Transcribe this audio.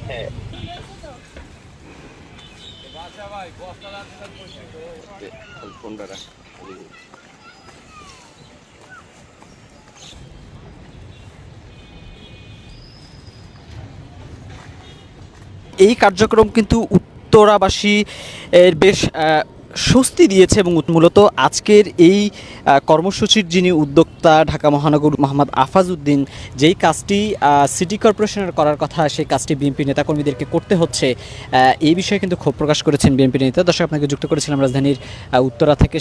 হ্যাঁ, ফোনটা রাখ। এই কার্যক্রম কিন্তু উত্তরাবাসী এর বেশ স্বস্তি দিয়েছে এবং মূলত আজকের এই কর্মসূচির যিনি উদ্যোক্তা ঢাকা মহানগর মোহাম্মদ আফাজ উদ্দিন, যেই কাজটি সিটি কর্পোরেশনের করার কথা সেই কাজটি বিএনপি নেতাকর্মীদেরকে করতে হচ্ছে, এই বিষয়ে কিন্তু ক্ষোভ প্রকাশ করেছেন বিএনপি নেতা। দর্শক, আপনাকে যুক্ত করেছিলাম রাজধানীর উত্তরা থেকে।